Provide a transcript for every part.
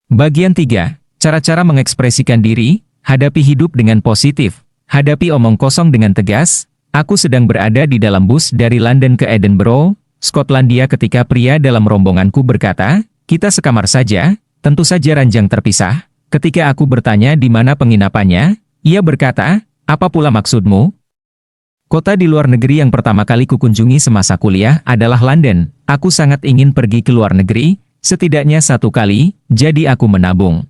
Bagian 3. Cara-cara mengekspresikan diri, hadapi hidup dengan positif, hadapi omong kosong dengan tegas. Aku sedang berada di dalam bus dari London ke Edinburgh, Skotlandia ketika pria dalam rombonganku berkata, "Kita sekamar saja, tentu saja ranjang terpisah." Ketika aku bertanya di mana penginapannya, ia berkata, "Apa pula maksudmu?" Kota di luar negeri yang pertama kali kukunjungi semasa kuliah adalah London. Aku sangat ingin pergi ke luar negeri, setidaknya 1 kali, jadi aku menabung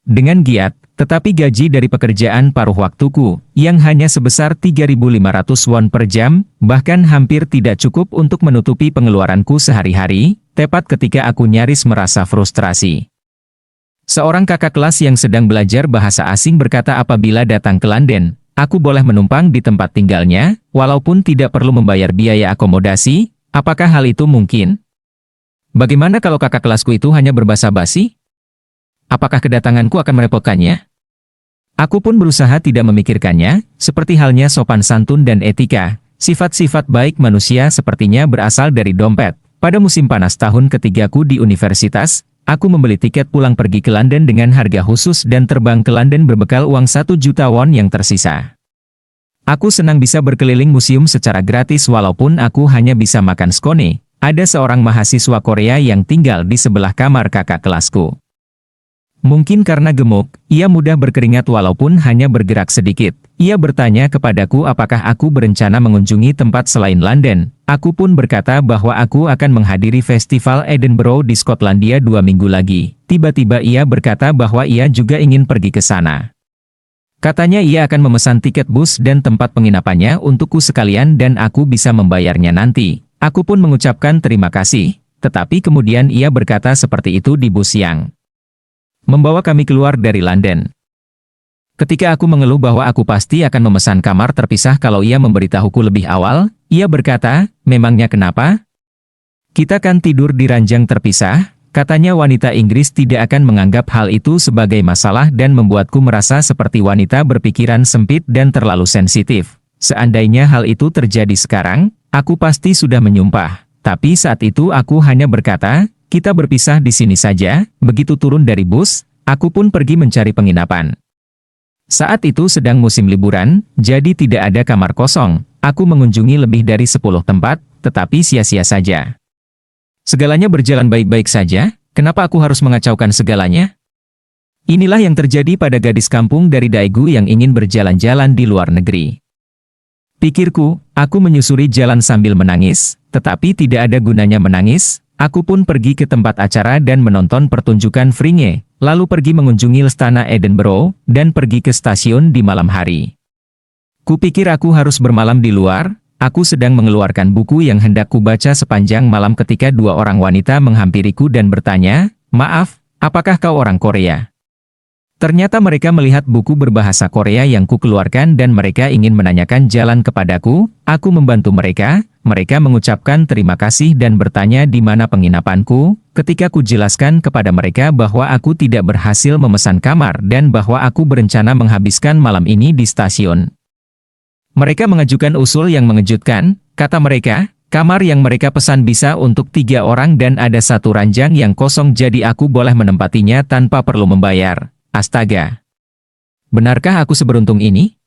dengan giat. Tetapi gaji dari pekerjaan paruh waktuku, yang hanya sebesar 3.500 won per jam, bahkan hampir tidak cukup untuk menutupi pengeluaranku sehari-hari, tepat ketika aku nyaris merasa frustrasi. Seorang kakak kelas yang sedang belajar bahasa asing berkata apabila datang ke London, aku boleh menumpang di tempat tinggalnya, walaupun tidak perlu membayar biaya akomodasi. Apakah hal itu mungkin? Bagaimana kalau kakak kelasku itu hanya berbahasa basi? Apakah kedatanganku akan merepotkannya? Aku pun berusaha tidak memikirkannya, seperti halnya sopan santun dan etika. Sifat-sifat baik manusia sepertinya berasal dari dompet. Pada musim panas tahun ketigaku di universitas, aku membeli tiket pulang pergi ke London dengan harga khusus dan terbang ke London berbekal uang 1 juta won yang tersisa. Aku senang bisa berkeliling museum secara gratis walaupun aku hanya bisa makan skone. Ada seorang mahasiswa Korea yang tinggal di sebelah kamar kakak kelasku. Mungkin karena gemuk, ia mudah berkeringat walaupun hanya bergerak sedikit. Ia bertanya kepadaku apakah aku berencana mengunjungi tempat selain London. Aku pun berkata bahwa aku akan menghadiri festival Edinburgh di Skotlandia 2 minggu lagi. Tiba-tiba ia berkata bahwa ia juga ingin pergi ke sana. Katanya ia akan memesan tiket bus dan tempat penginapannya untukku sekalian dan aku bisa membayarnya nanti. Aku pun mengucapkan terima kasih, tetapi kemudian ia berkata seperti itu di bus yang membawa kami keluar dari London. Ketika aku mengeluh bahwa aku pasti akan memesan kamar terpisah kalau ia memberitahuku lebih awal, ia berkata, "Memangnya kenapa? Kita kan tidur di ranjang terpisah." Katanya wanita Inggris tidak akan menganggap hal itu sebagai masalah dan membuatku merasa seperti wanita berpikiran sempit dan terlalu sensitif. Seandainya hal itu terjadi sekarang, aku pasti sudah menyumpah. Tapi saat itu aku hanya berkata, "Kita berpisah di sini saja." Begitu turun dari bus, aku pun pergi mencari penginapan. Saat itu sedang musim liburan, jadi tidak ada kamar kosong. Aku mengunjungi lebih dari 10 tempat, tetapi sia-sia saja. Segalanya berjalan baik-baik saja, kenapa aku harus mengacaukan segalanya? Inilah yang terjadi pada gadis kampung dari Daegu yang ingin berjalan-jalan di luar negeri. Pikirku, aku menyusuri jalan sambil menangis, tetapi tidak ada gunanya menangis. Aku pun pergi ke tempat acara dan menonton pertunjukan Fringe, lalu pergi mengunjungi Istana Edinburgh, dan pergi ke stasiun di malam hari. Kupikir aku harus bermalam di luar. Aku sedang mengeluarkan buku yang hendak kubaca sepanjang malam ketika 2 orang wanita menghampiriku dan bertanya, "Maaf, apakah kau orang Korea?" Ternyata mereka melihat buku berbahasa Korea yang kukeluarkan dan mereka ingin menanyakan jalan kepadaku. Aku membantu mereka. Mereka mengucapkan terima kasih dan bertanya di mana penginapanku. Ketika kujelaskan kepada mereka bahwa aku tidak berhasil memesan kamar dan bahwa aku berencana menghabiskan malam ini di stasiun. Mereka mengajukan usul yang mengejutkan. Kata mereka, kamar yang mereka pesan bisa untuk 3 orang dan ada 1 ranjang yang kosong jadi aku boleh menempatinya tanpa perlu membayar. Astaga! Benarkah aku seberuntung ini?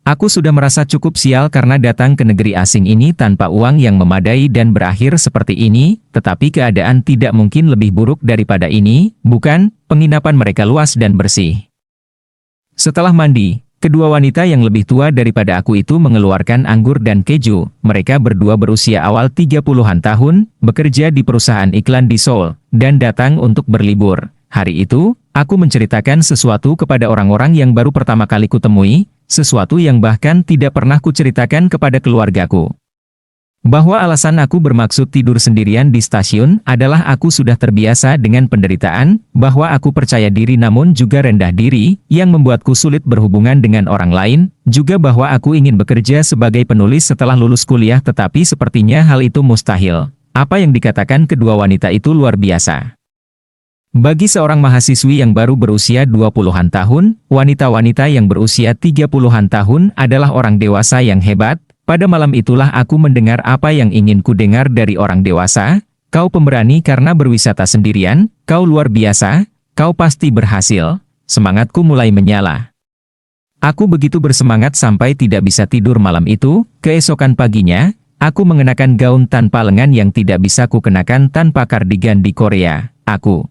Aku sudah merasa cukup sial karena datang ke negeri asing ini tanpa uang yang memadai dan berakhir seperti ini, tetapi keadaan tidak mungkin lebih buruk daripada ini, bukan? Penginapan mereka luas dan bersih. Setelah mandi, kedua wanita yang lebih tua daripada aku itu mengeluarkan anggur dan keju. Mereka berdua berusia awal 30-an tahun, bekerja di perusahaan iklan di Seoul, dan datang untuk berlibur. Hari itu, aku menceritakan sesuatu kepada orang-orang yang baru pertama kali kutemui, sesuatu yang bahkan tidak pernah kuceritakan kepada keluargaku. Bahwa alasan aku bermaksud tidur sendirian di stasiun adalah aku sudah terbiasa dengan penderitaan, bahwa aku percaya diri namun juga rendah diri, yang membuatku sulit berhubungan dengan orang lain, juga bahwa aku ingin bekerja sebagai penulis setelah lulus kuliah tetapi sepertinya hal itu mustahil. Apa yang dikatakan kedua wanita itu luar biasa. Bagi seorang mahasiswi yang baru berusia 20-an tahun, wanita-wanita yang berusia 30-an tahun adalah orang dewasa yang hebat. Pada malam itulah aku mendengar apa yang ingin ku dengar dari orang dewasa. Kau pemberani karena berwisata sendirian, kau luar biasa, Kau pasti berhasil. Semangatku mulai menyala. Aku begitu bersemangat sampai tidak bisa tidur malam itu. Keesokan paginya, aku mengenakan gaun tanpa lengan yang tidak bisa kukenakan tanpa kardigan di Korea. Aku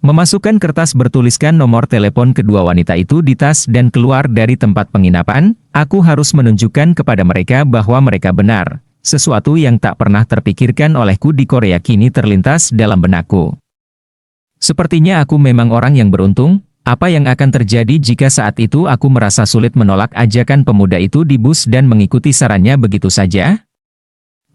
memasukkan kertas bertuliskan nomor telepon kedua wanita itu di tas dan keluar dari tempat penginapan. Aku harus menunjukkan kepada mereka bahwa mereka benar. Sesuatu yang tak pernah terpikirkan olehku di Korea kini terlintas dalam benakku. Sepertinya aku memang orang yang beruntung. Apa yang akan terjadi jika saat itu aku merasa sulit menolak ajakan pemuda itu di bus dan mengikuti sarannya begitu saja?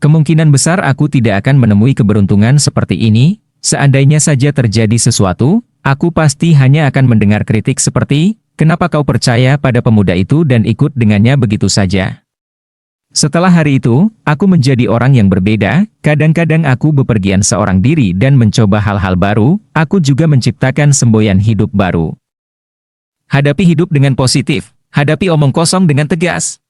Kemungkinan besar aku tidak akan menemui keberuntungan seperti ini. Seandainya saja terjadi sesuatu, aku pasti hanya akan mendengar kritik seperti, "Kenapa kau percaya pada pemuda itu dan ikut dengannya begitu saja?" Setelah hari itu, aku menjadi orang yang berbeda. Kadang-kadang aku bepergian seorang diri dan mencoba hal-hal baru. Aku juga menciptakan semboyan hidup baru. Hadapi hidup dengan positif. Hadapi omong kosong dengan tegas.